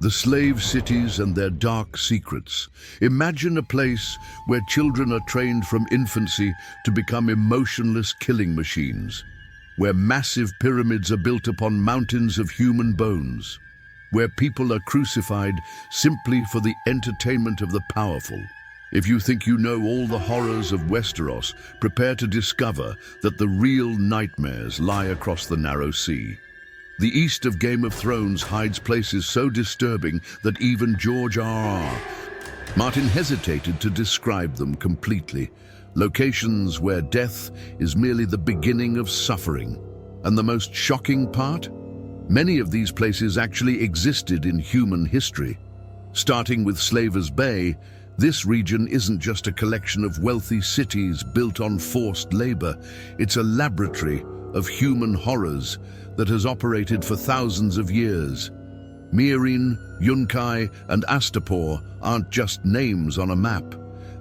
The slave cities and their dark secrets. Imagine a place where children are trained from infancy to become emotionless killing machines, where massive pyramids are built upon mountains of human bones, where people are crucified simply for the entertainment of the powerful. If you think you know all the horrors of Westeros, prepare to discover that the real nightmares lie across the narrow sea. The east of Game of Thrones hides places so disturbing that even George R.R. Martin hesitated to describe them completely. Locations where death is merely the beginning of suffering. And the most shocking part? Many of these places actually existed in human history. Starting with Slaver's Bay, this region isn't just a collection of wealthy cities built on forced labor. It's a laboratory of human horrors that has operated for thousands of years. Meereen, Yunkai, and Astapor aren't just names on a map.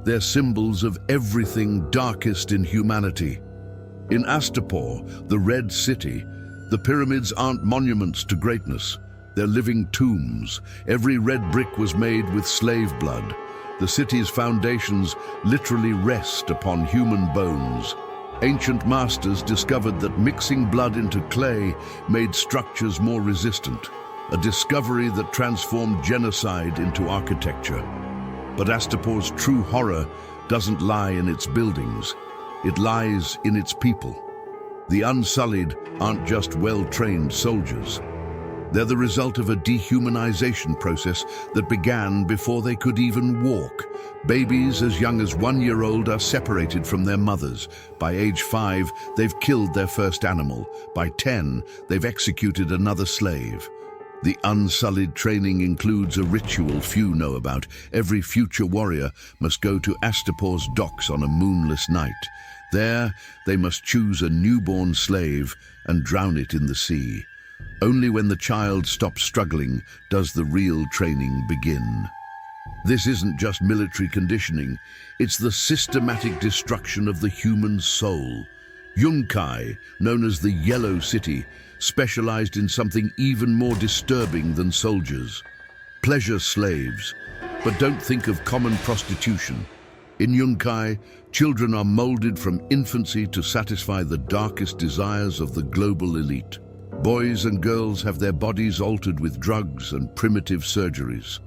They're symbols of everything darkest in humanity. In Astapor, the Red City, the pyramids aren't monuments to greatness. They're living tombs. Every red brick was made with slave blood. The city's foundations literally rest upon human bones. Ancient masters discovered that mixing blood into clay made structures more resistant, a discovery that transformed genocide into architecture. But Astapor's true horror doesn't lie in its buildings. It lies in its people. The Unsullied aren't just well-trained soldiers. They're the result of a dehumanization process that began before they could even walk. Babies as young as 1 year old are separated from their mothers. By age 5, they've killed their first animal. By 10, they've executed another slave. The Unsullied training includes a ritual few know about. Every future warrior must go to Astapor's docks on a moonless night. There, they must choose a newborn slave and drown it in the sea. Only when the child stops struggling does the real training begin. This isn't just military conditioning, it's the systematic destruction of the human soul. Yunkai, known as the Yellow City, specialized in something even more disturbing than soldiers. Pleasure slaves. But don't think of common prostitution. In Yunkai, children are molded from infancy to satisfy the darkest desires of the global elite. Boys and girls have their bodies altered with drugs and primitive surgeries.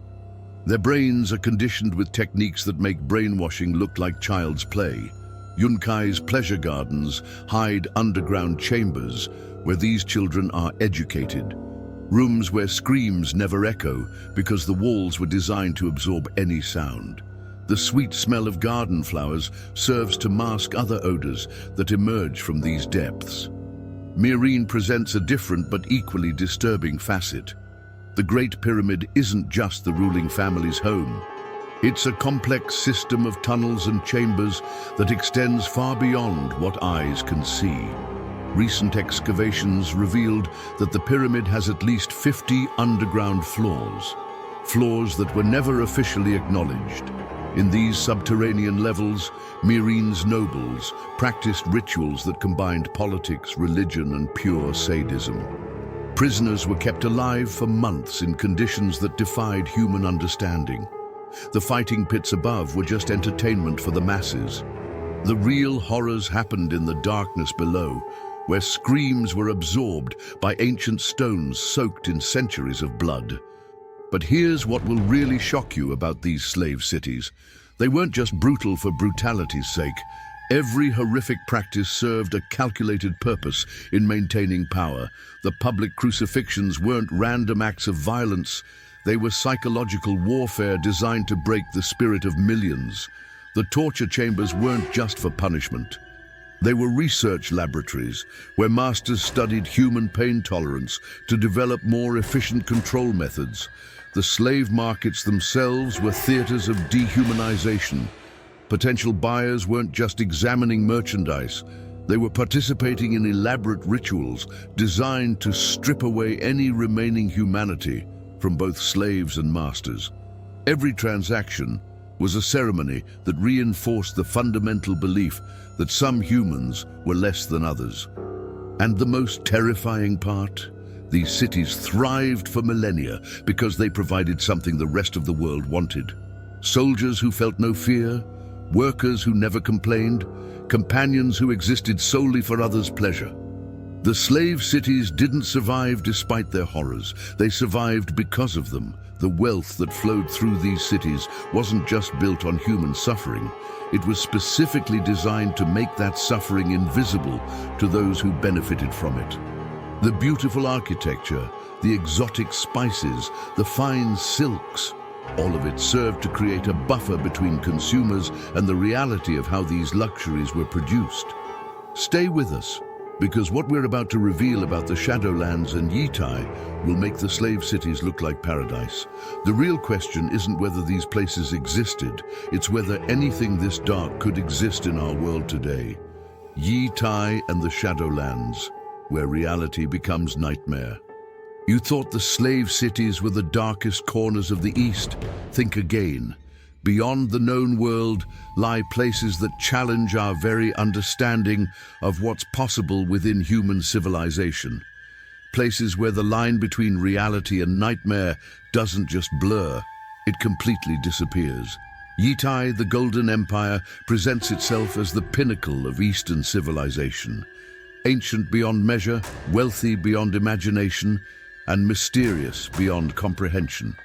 Their brains are conditioned with techniques that make brainwashing look like child's play. Yunkai's pleasure gardens hide underground chambers where these children are educated. Rooms where screams never echo because the walls were designed to absorb any sound. The sweet smell of garden flowers serves to mask other odors that emerge from these depths. Meereen presents a different but equally disturbing facet. The Great Pyramid isn't just the ruling family's home. It's a complex system of tunnels and chambers that extends far beyond what eyes can see. Recent excavations revealed that the pyramid has at least 50 underground floors that were never officially acknowledged. In these subterranean levels, Meereen's nobles practiced rituals that combined politics, religion, and pure sadism. Prisoners were kept alive for months in conditions that defied human understanding. The fighting pits above were just entertainment for the masses. The real horrors happened in the darkness below, where screams were absorbed by ancient stones soaked in centuries of blood. But here's what will really shock you about these slave cities. They weren't just brutal for brutality's sake. Every horrific practice served a calculated purpose in maintaining power. The public crucifixions weren't random acts of violence. They were psychological warfare designed to break the spirit of millions. The torture chambers weren't just for punishment. They were research laboratories where masters studied human pain tolerance to develop more efficient control methods. The slave markets themselves were theaters of dehumanization. Potential buyers weren't just examining merchandise. They were participating in elaborate rituals designed to strip away any remaining humanity from both slaves and masters. Every transaction was a ceremony that reinforced the fundamental belief that some humans were less than others. And the most terrifying part? These cities thrived for millennia because they provided something the rest of the world wanted. Soldiers who felt no fear, workers who never complained, companions who existed solely for others' pleasure. The slave cities didn't survive despite their horrors. They survived because of them. The wealth that flowed through these cities wasn't just built on human suffering. It was specifically designed to make that suffering invisible to those who benefited from it. The beautiful architecture, the exotic spices, the fine silks, all of it served to create a buffer between consumers and the reality of how these luxuries were produced. Stay with us, because what we're about to reveal about the Shadowlands and Yunkai will make the slave cities look like paradise. The real question isn't whether these places existed, it's whether anything this dark could exist in our world today. Yunkai and the Shadowlands, where reality becomes nightmare. You thought the slave cities were the darkest corners of the East. Think again. Beyond the known world lie places that challenge our very understanding of what's possible within human civilization. Places where the line between reality and nightmare doesn't just blur, it completely disappears. Yunkai, the Golden Empire, presents itself as the pinnacle of Eastern civilization. Ancient beyond measure, wealthy beyond imagination, and mysterious beyond comprehension.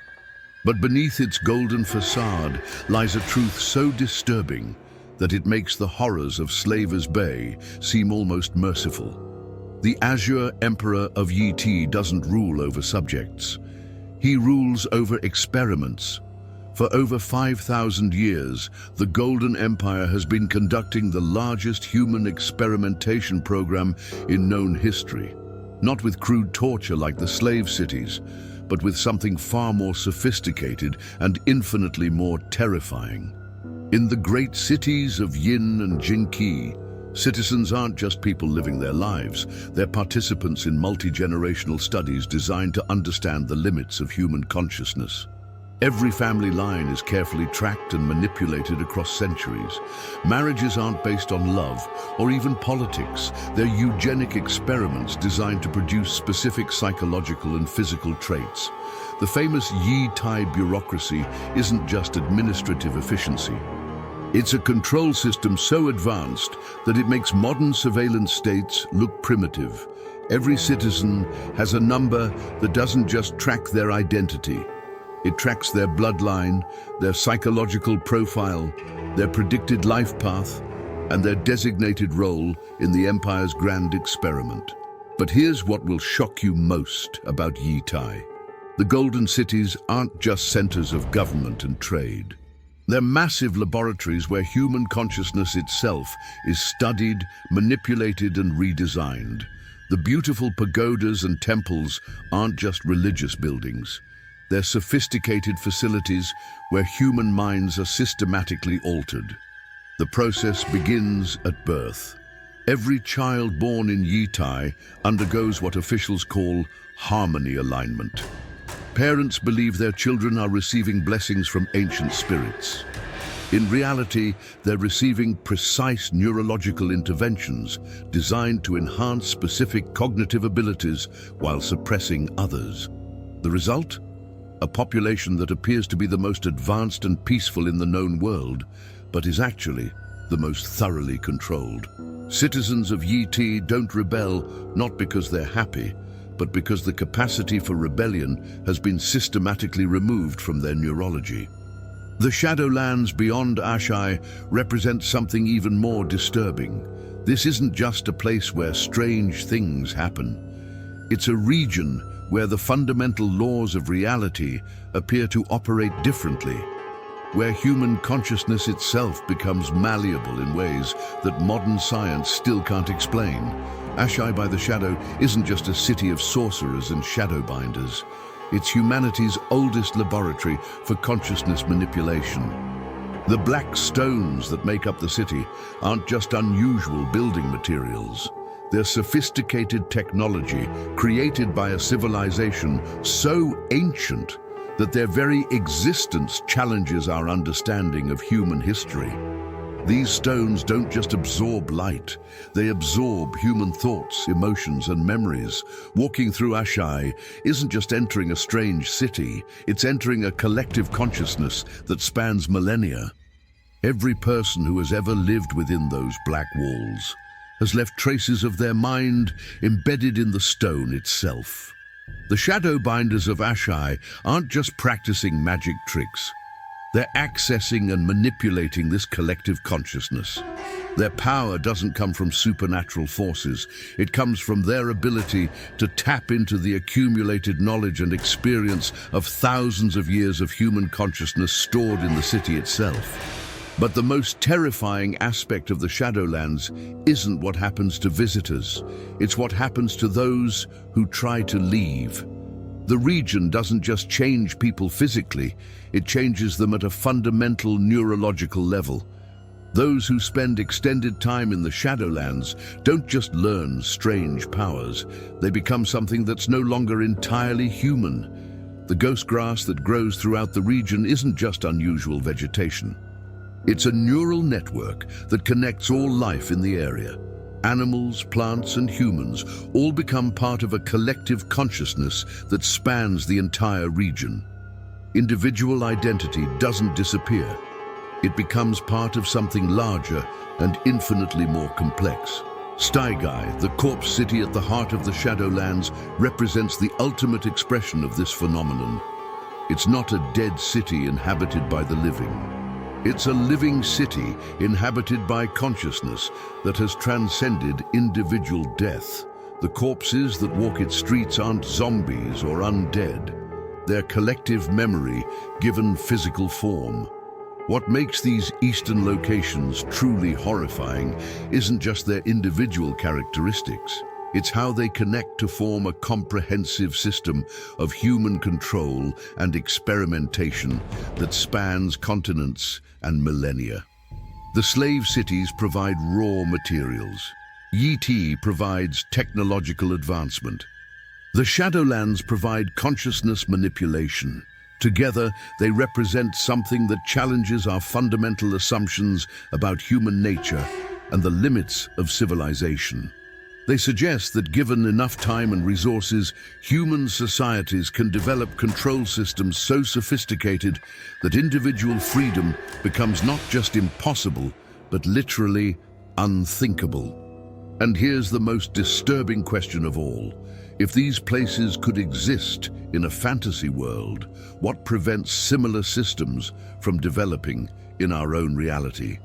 But beneath its golden facade lies a truth so disturbing that it makes the horrors of Slaver's Bay seem almost merciful. The Azure Emperor of Yunkai doesn't rule over subjects. He rules over experiments. For over 5,000 years, the Golden Empire has been conducting the largest human experimentation program in known history. Not with crude torture like the slave cities, but with something far more sophisticated and infinitely more terrifying. In the great cities of Yin and Yunkai, citizens aren't just people living their lives, they're participants in multi-generational studies designed to understand the limits of human consciousness. Every family line is carefully tracked and manipulated across centuries. Marriages aren't based on love or even politics. They're eugenic experiments designed to produce specific psychological and physical traits. The famous Yunkai bureaucracy isn't just administrative efficiency. It's a control system so advanced that it makes modern surveillance states look primitive. Every citizen has a number that doesn't just track their identity. It tracks their bloodline, their psychological profile, their predicted life path, and their designated role in the Empire's grand experiment. But here's what will shock you most about Yunkai. The Golden Cities aren't just centers of government and trade. They're massive laboratories where human consciousness itself is studied, manipulated, and redesigned. The beautiful pagodas and temples aren't just religious buildings. They're sophisticated facilities where human minds are systematically altered. The process begins at birth. Every child born in Yunkai undergoes what officials call harmony alignment. Parents believe their children are receiving blessings from ancient spirits. In reality, they're receiving precise neurological interventions designed to enhance specific cognitive abilities while suppressing others. The result? A population that appears to be the most advanced and peaceful in the known world, but is actually the most thoroughly controlled. Citizens of Yunkai don't rebel not because they're happy, but because the capacity for rebellion has been systematically removed from their neurology. The Shadowlands beyond Asshai represent something even more disturbing. This isn't just a place where strange things happen. It's a region where the fundamental laws of reality appear to operate differently, where human consciousness itself becomes malleable in ways that modern science still can't explain. Asshai by the Shadow isn't just a city of sorcerers and shadowbinders. It's humanity's oldest laboratory for consciousness manipulation. The black stones that make up the city aren't just unusual building materials. They're sophisticated technology created by a civilization so ancient that their very existence challenges our understanding of human history. These stones don't just absorb light, they absorb human thoughts, emotions, and memories. Walking through Asshai isn't just entering a strange city, it's entering a collective consciousness that spans millennia. Every person who has ever lived within those black walls has left traces of their mind embedded in the stone itself. The shadow binders of Asshai aren't just practicing magic tricks. They're accessing and manipulating this collective consciousness. Their power doesn't come from supernatural forces. It comes from their ability to tap into the accumulated knowledge and experience of thousands of years of human consciousness stored in the city itself. But the most terrifying aspect of the Shadowlands isn't what happens to visitors. It's what happens to those who try to leave. The region doesn't just change people physically, it changes them at a fundamental neurological level. Those who spend extended time in the Shadowlands don't just learn strange powers, they become something that's no longer entirely human. The ghost grass that grows throughout the region isn't just unusual vegetation. It's a neural network that connects all life in the area. Animals, plants, and humans all become part of a collective consciousness that spans the entire region. Individual identity doesn't disappear. It becomes part of something larger and infinitely more complex. Staigai, the corpse city at the heart of the Shadowlands, represents the ultimate expression of this phenomenon. It's not a dead city inhabited by the living. It's a living city inhabited by consciousness that has transcended individual death. The corpses that walk its streets aren't zombies or undead. They're collective memory given physical form. What makes these eastern locations truly horrifying isn't just their individual characteristics. It's how they connect to form a comprehensive system of human control and experimentation that spans continents and millennia. The slave cities provide raw materials. Yi provides technological advancement. The Shadowlands provide consciousness manipulation. Together, they represent something that challenges our fundamental assumptions about human nature and the limits of civilization. They suggest that given enough time and resources, human societies can develop control systems so sophisticated that individual freedom becomes not just impossible, but literally unthinkable. And here's the most disturbing question of all. If these places could exist in a fantasy world, what prevents similar systems from developing in our own reality?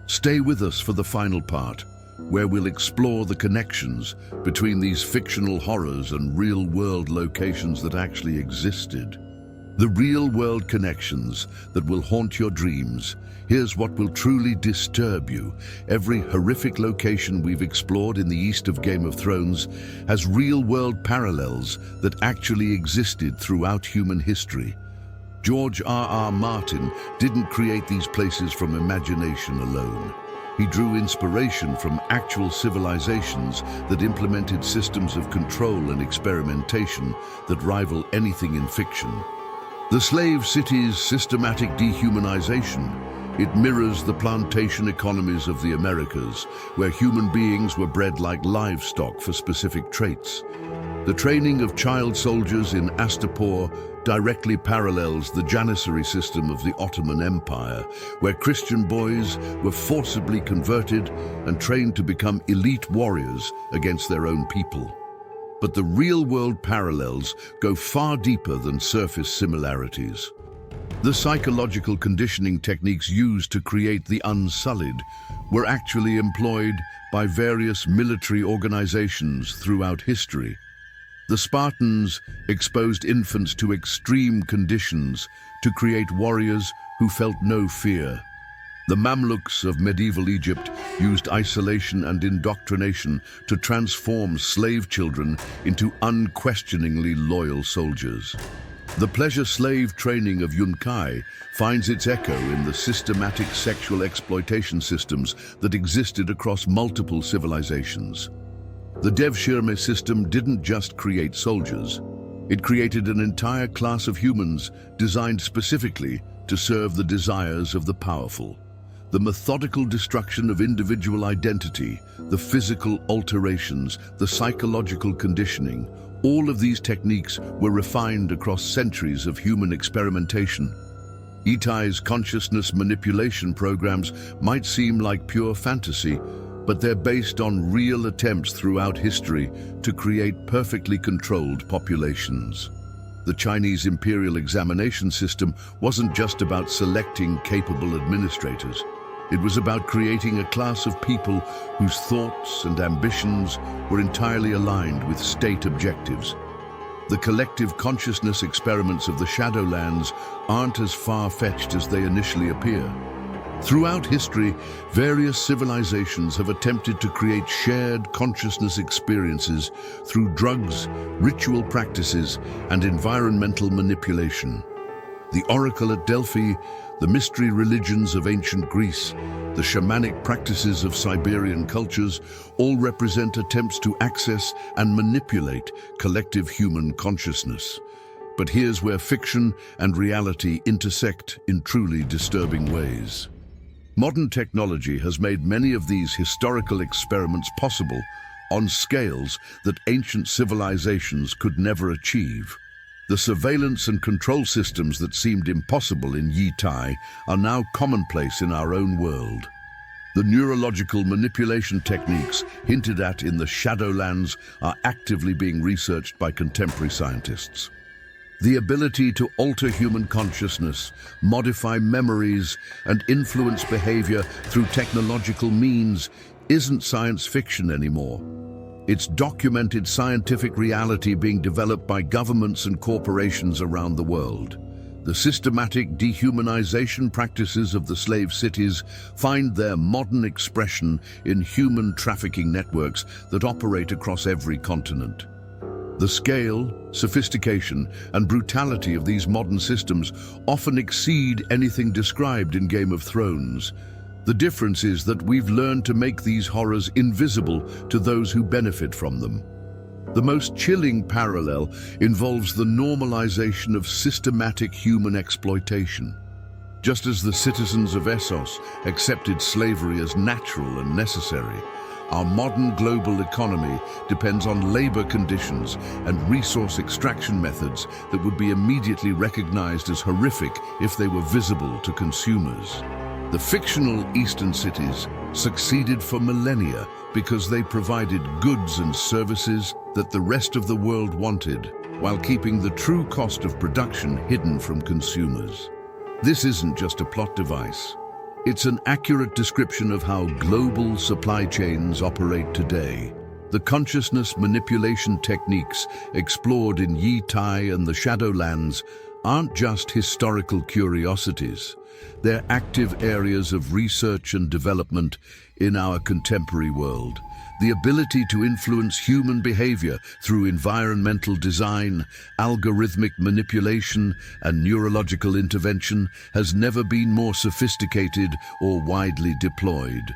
Stay with us for the final part, where we'll explore the connections between these fictional horrors and real-world locations that actually existed. The real-world connections that will haunt your dreams. Here's what will truly disturb you. Every horrific location we've explored in the east of Game of Thrones has real-world parallels that actually existed throughout human history. George R.R. Martin didn't create these places from imagination alone. He drew inspiration from actual civilizations that implemented systems of control and experimentation that rival anything in fiction. The slave city's systematic dehumanization. It mirrors the plantation economies of the Americas, where human beings were bred like livestock for specific traits. The training of child soldiers in Astapor directly parallels the Janissary system of the Ottoman Empire, where Christian boys were forcibly converted and trained to become elite warriors against their own people. But the real-world parallels go far deeper than surface similarities. The psychological conditioning techniques used to create the Unsullied were actually employed by various military organizations throughout history. The Spartans exposed infants to extreme conditions to create warriors who felt no fear. The Mamluks of medieval Egypt used isolation and indoctrination to transform slave children into unquestioningly loyal soldiers. The pleasure slave training of Yunkai finds its echo in the systematic sexual exploitation systems that existed across multiple civilizations. The Devshirme system didn't just create soldiers. It created an entire class of humans designed specifically to serve the desires of the powerful. The methodical destruction of individual identity, the physical alterations, the psychological conditioning, all of these techniques were refined across centuries of human experimentation. Yunkai's consciousness manipulation programs might seem like pure fantasy, but they're based on real attempts throughout history to create perfectly controlled populations. The Chinese imperial examination system wasn't just about selecting capable administrators. It was about creating a class of people whose thoughts and ambitions were entirely aligned with state objectives. The collective consciousness experiments of the Shadowlands aren't as far-fetched as they initially appear. Throughout history, various civilizations have attempted to create shared consciousness experiences through drugs, ritual practices, and environmental manipulation. The oracle at Delphi, the mystery religions of ancient Greece, the shamanic practices of Siberian cultures all represent attempts to access and manipulate collective human consciousness. But here's where fiction and reality intersect in truly disturbing ways. Modern technology has made many of these historical experiments possible on scales that ancient civilizations could never achieve. The surveillance and control systems that seemed impossible in Yunkai are now commonplace in our own world. The neurological manipulation techniques hinted at in the Shadowlands are actively being researched by contemporary scientists. The ability to alter human consciousness, modify memories, and influence behavior through technological means isn't science fiction anymore. It's documented scientific reality being developed by governments and corporations around the world. The systematic dehumanization practices of the slave cities find their modern expression in human trafficking networks that operate across every continent. The scale, sophistication, and brutality of these modern systems often exceed anything described in Game of Thrones. The difference is that we've learned to make these horrors invisible to those who benefit from them. The most chilling parallel involves the normalization of systematic human exploitation. Just as the citizens of Essos accepted slavery as natural and necessary, our modern global economy depends on labor conditions and resource extraction methods that would be immediately recognized as horrific if they were visible to consumers. The fictional Eastern cities succeeded for millennia because they provided goods and services that the rest of the world wanted, while keeping the true cost of production hidden from consumers. This isn't just a plot device. It's an accurate description of how global supply chains operate today. The consciousness manipulation techniques explored in Yunkai and the Shadowlands aren't just historical curiosities. They're active areas of research and development in our contemporary world. The ability to influence human behavior through environmental design, algorithmic manipulation, and neurological intervention has never been more sophisticated or widely deployed.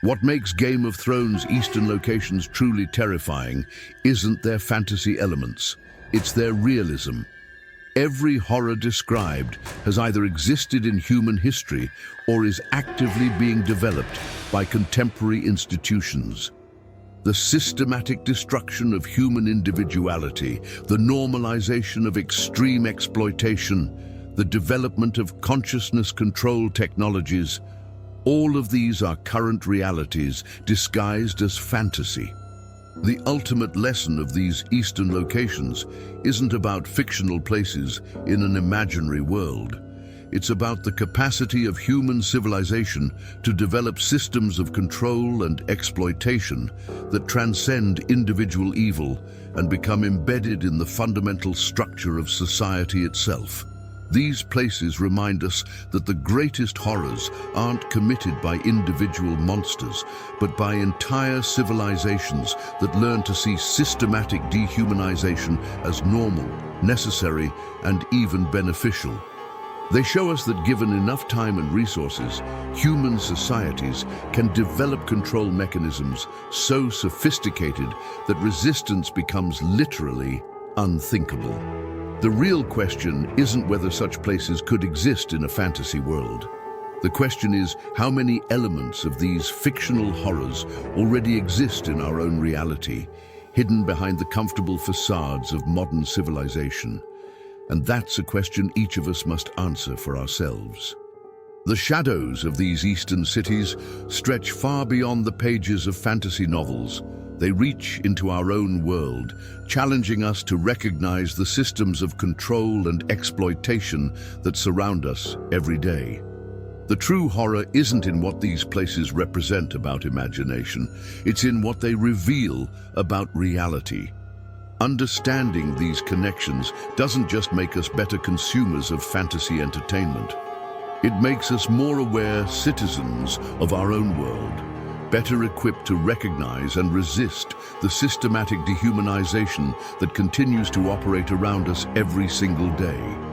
What makes Game of Thrones' Eastern locations truly terrifying isn't their fantasy elements, it's their realism. Every horror described has either existed in human history or is actively being developed by contemporary institutions. The systematic destruction of human individuality, the normalization of extreme exploitation, the development of consciousness control technologies, all of these are current realities disguised as fantasy. The ultimate lesson of these Eastern locations isn't about fictional places in an imaginary world. It's about the capacity of human civilization to develop systems of control and exploitation that transcend individual evil and become embedded in the fundamental structure of society itself. These places remind us that the greatest horrors aren't committed by individual monsters, but by entire civilizations that learn to see systematic dehumanization as normal, necessary, and even beneficial. They show us that given enough time and resources, human societies can develop control mechanisms so sophisticated that resistance becomes literally unthinkable. The real question isn't whether such places could exist in a fantasy world. The question is, how many elements of these fictional horrors already exist in our own reality, hidden behind the comfortable facades of modern civilization? And that's a question each of us must answer for ourselves. The shadows of these eastern cities stretch far beyond the pages of fantasy novels. They reach into our own world, challenging us to recognize the systems of control and exploitation that surround us every day. The true horror isn't in what these places represent about imagination, it's in what they reveal about reality. Understanding these connections doesn't just make us better consumers of fantasy entertainment. It makes us more aware citizens of our own world, better equipped to recognize and resist the systematic dehumanization that continues to operate around us every single day.